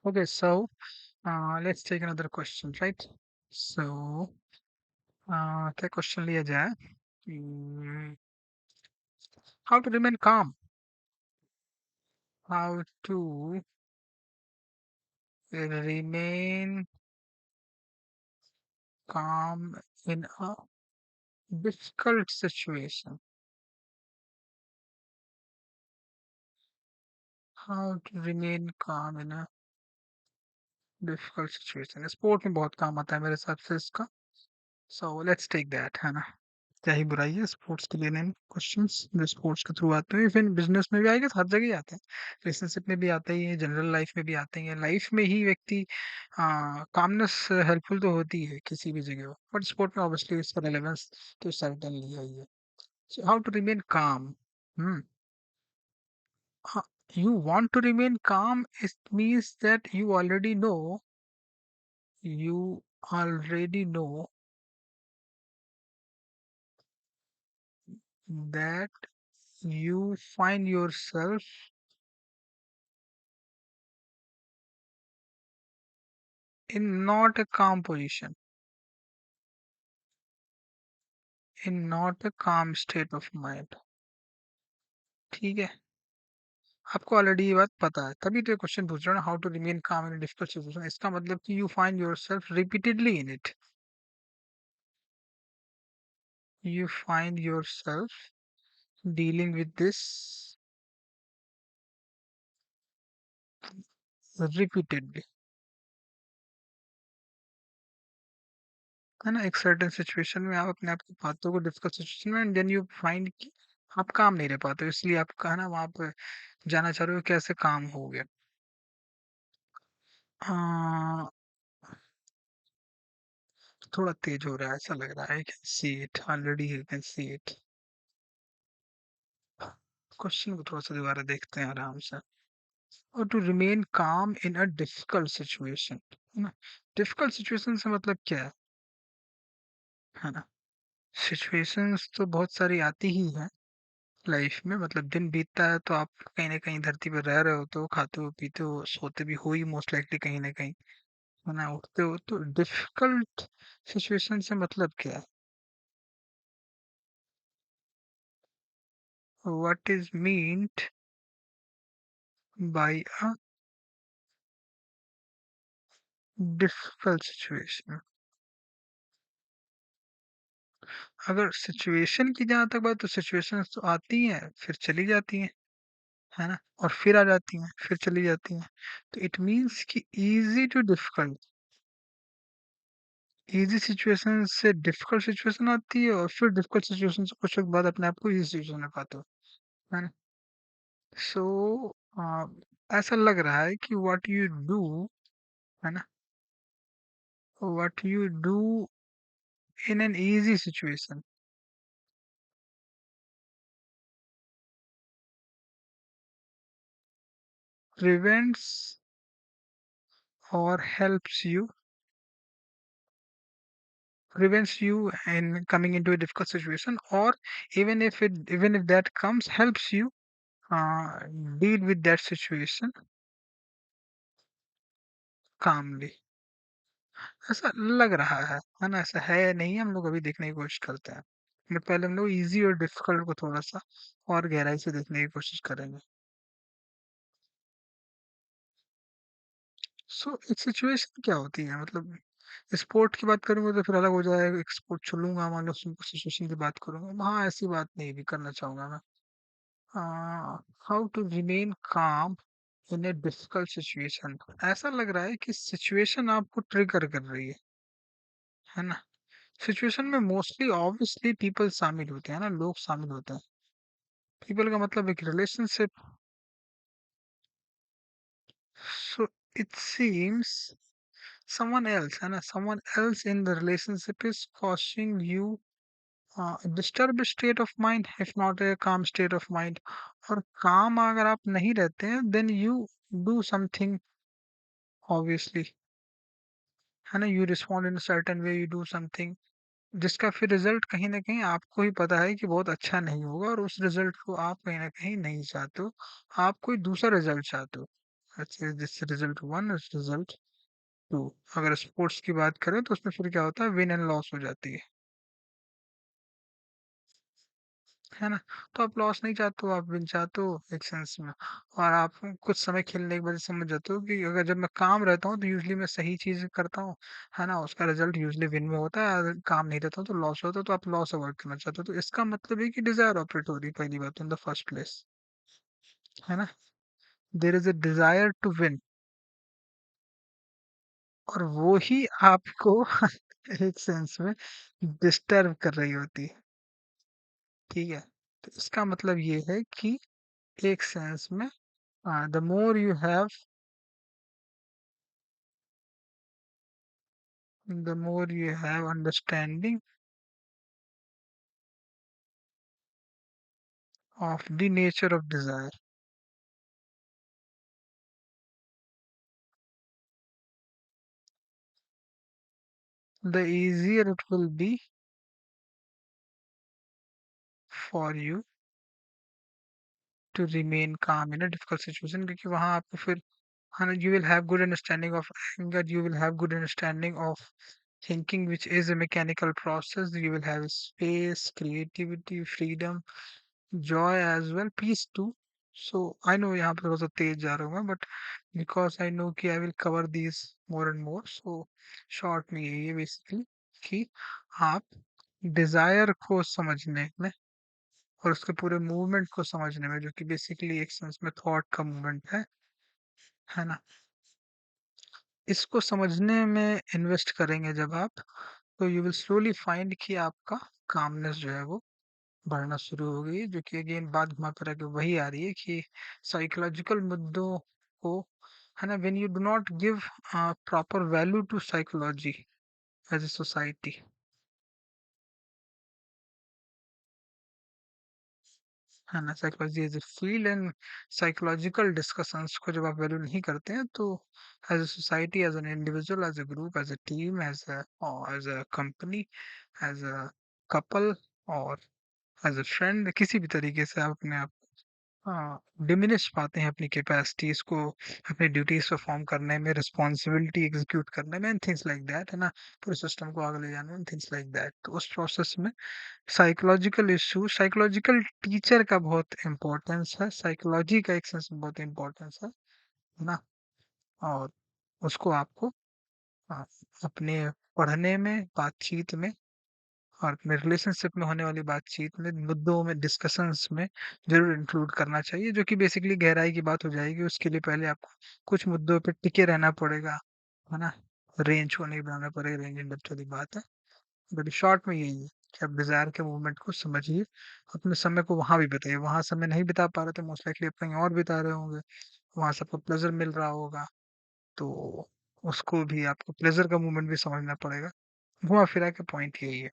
Okay, so let's take another question, right? So, क्या question लिया जाए? Hmm, how to remain calm? How to remain calm in a difficult situation? How to remain calm in a difficult situation? Sport में बहुत काम आता है मेरे हिसाब से इसका. So let's take that, है ना? क्या ही बुराई है स्पोर्ट्स के लेने में क्वेश्चंस जो स्पोर्ट्स के थ्रू आते हैं, इवन बिजनेस में भी आएंगे, हर जगह ही आते हैं. रिलेशनशिप में भी आते ही है, जनरल लाइफ में भी आते हैं, लाइफ में ही व्यक्ति कामनेस हेल्पफुल तो होती है किसी भी जगह हो, बट स्पोर्ट में ऑब्वियसली इसका रेलेवेंस तो सर्टेनली है ही है. सो हाउ टू रिमेन काम. हम्म you want to remain calm, it means that you already know that you find yourself in not a calm position, in not a calm state of mind. ठीक है, आपको already ये बात पता है, तभी तो ये क्वेश्चन पूछ रहा हूँ ना, हाउ टू रिमेन काम इन डिफिकल्ट सिचुएशन. इसका मतलब कि you find yourself repeatedly in it. You find yourself dealing with this repeatedly, है ना? एक सर्टेन सिचुएशन में आप अपने आप की बातों को डिस्कस सिचुएशन में, एंड देन यू फाइंड कि आप काम नहीं रह पाते हो, इसलिए आपका है ना वहां पे जाना चाह रहे हो कैसे काम हो गया. हाँ, थोड़ा तेज हो रहा है ऐसा लग रहा है. I can see it already, you can see it. Question को थोड़ा सा दोबारा देखते हैं आराम से. और टू रिमेन काम इन अ डिफिकल्ट सिचुएशन, है ना? डिफिकल्ट सिचुएशन से मतलब क्या है ना? सिचुएशंस तो बहुत सारी आती ही हैं लाइफ में, मतलब दिन बीतता है तो आप कहीं ना कहीं धरती पर रह रहे होते हो, खाते हो पीते हो सोते भी हो ही मोस्ट लाइकली कहीं ना कहीं, है ना? उठते हो. तो डिफिकल्ट सिचुएशन से मतलब क्या है? What is meant by a difficult situation? अगर सिचुएशन की जहां तक बात, तो सिचुएशन तो आती हैं फिर चली जाती हैं, है ना? और फिर आ जाती हैं फिर चली जाती हैं. तो इट मीन्स कि easy to difficult, easy situation से डिफिकल्ट सिचुएशन आती है, और फिर डिफिकल्ट सिचुएशन से कुछ वक्त बाद अपने आप को इजी सिचुएशन में पाते हो, है ना? सो ऐसा लग रहा है कि व्हाट यू डू, है ना, what you do in an easy situation prevents or helps you, prevents you in coming into a difficult situation, or even if that comes, helps you uh, deal with that situation calmly. ऐसा लग रहा है ना? ऐसा है या नहीं, हम लोग अभी देखने की कोशिश करते हैं, बट पहले हम लोग इजी और डिफिकल्ट को थोड़ा सा और गहराई से देखने की कोशिश करेंगे. सो एक सिचुएशन क्या होती है, मतलब स्पोर्ट की बात करूंगा तो फिर अलग हो जाएगा, एक स्पोर्ट चलूंगा, मान लो सिचुएशन की बात करूंगा, हाँ ऐसी बात नहीं भी करना चाहूंगा मैं. हाउ टू रिमेन काम इन ए डिफिकल्ट सिचुएशन. ऐसा लग रहा है कि सिचुएशन आपको ट्रिगर कर रही है ना? सिचुएशन में मोस्टली ऑब्वियसली पीपल शामिल होते हैं ना, लोग शामिल होते हैं. पीपल का मतलब एक relationship. So it seems someone else, है ना, someone else in the relationship is causing you a disturbed state of mind, if not a calm state of mind. और calm अगर आप नहीं रहते हैं, then you do something, obviously, है ना, you respond in a certain way, you do something जिसका फिर रिजल्ट कहीं ना कहीं आपको ही पता है कि बहुत अच्छा नहीं होगा, और उस रिजल्ट को आप कहीं ना कहीं नहीं चाहते हो, आप कोई दूसरा रिजल्ट चाहते हो, अच्छा, जिससे रिजल्ट वन और रिजल्ट टू। अगर स्पोर्ट्स की बात करें तो उसमें फिर क्या होता है, विन एंड लॉस हो जाती है ना? तो आप लॉस नहीं चाहते हो, आप विन चाहते हो एक सेंस में। और आप कुछ समय खेलने के बाद समझ जाते हो कि अगर जब मैं काम रहता हूँ तो यूजली मैं सही चीज करता हूँ, है ना? उसका रिजल्ट यूजली विन में होता है, अगर काम नहीं रहता हूँ तो लॉस होता है, तो आप लॉस अवॉइड करना चाहते हो। तो इसका मतलब है कि डिजायर ऑपरेट हो रही है पहली बात इन द फर्स्ट प्लेस, है ना? There is a desire to win, और वो ही आपको एक सेंस में डिस्टर्ब कर रही होती है। ठीक है, तो इसका मतलब ये है कि एक सेंस में the more you have, the more you have understanding of the nature of desire, the easier it will be for you to remain calm in a difficult situation, क्योंकि वहां आपको फिर, हाँ, you will have good understanding of anger, you will have good understanding of thinking, which is a mechanical process. You will have space, creativity, freedom, joy as well, peace too. So I know यहाँ पे थोड़ा सा तेज जा रहा हूँ मैं, but because I know कि I will cover these more and more, so short में यही है basically कि आप डिजायर को समझने में और उसके पूरे मूवमेंट को समझने में, जो कि बेसिकली एक सेंस में थॉट का मूवमेंट है ना? इसको समझने में इन्वेस्ट करेंगे जब आप, तो यू विल स्लोली फाइंड कि आपका कामनेस जो है वो बढ़ना शुरू हो गई है, जो कि अगेन बात घुमा फिरा के वही आ रही है कि साइकोलॉजिकल मुद्दों को, है ना, when you do not give proper value to psychology as a society, है ना, psychology as a field and psychological discussions को जब आप वैल्यू नहीं करते हैं, तो as a society, as an individual, as a group, as a team, as a company, as a couple, और एज अ फ्रेंड, किसी भी तरीके से आप अपने आप हाँ, डिमिनिश पाते हैं अपनी कैपेसिटीज को, अपनी ड्यूटीज परफॉर्म करने में, रिस्पॉन्सिबिलिटी एग्जीक्यूट करने में, थिंग्स लाइक दैट, है ना? पूरे सिस्टम को आगे ले जाने में, थिंग्स लाइक दैट। तो उस प्रोसेस में साइकोलॉजिकल इशू, साइकोलॉजिकल टीचर का बहुत इम्पोर्टेंस है, साइकोलॉजी का एक सेंस में बहुत इम्पोर्टेंस है ना? और उसको आपको आ, अपने पढ़ने में, बातचीत में, और अपने रिलेशनशिप में होने वाली बातचीत में, मुद्दों में, डिस्कशंस में ज़रूर इंक्लूड करना चाहिए, जो कि बेसिकली गहराई की बात हो जाएगी। उसके लिए पहले आपको कुछ मुद्दों पे टिके रहना पड़ेगा, है ना? रेंज को नहीं बनाना पड़ेगा, रेंज इन डेप्थ वाली बात है। बट शॉर्ट में यही है कि आप डिज़ायर के मूवमेंट को समझिए, अपने समय को वहाँ भी बिताइए। वहाँ समय नहीं बिता पा रहे थे, मोस्ट लाइकली आप कहीं और बिता रहे होंगे, वहाँ से आपको प्लेज़र मिल रहा होगा, तो उसको भी आपको प्लेज़र का मूवमेंट भी समझना पड़ेगा। घुमा-फिरा के पॉइंट यही है।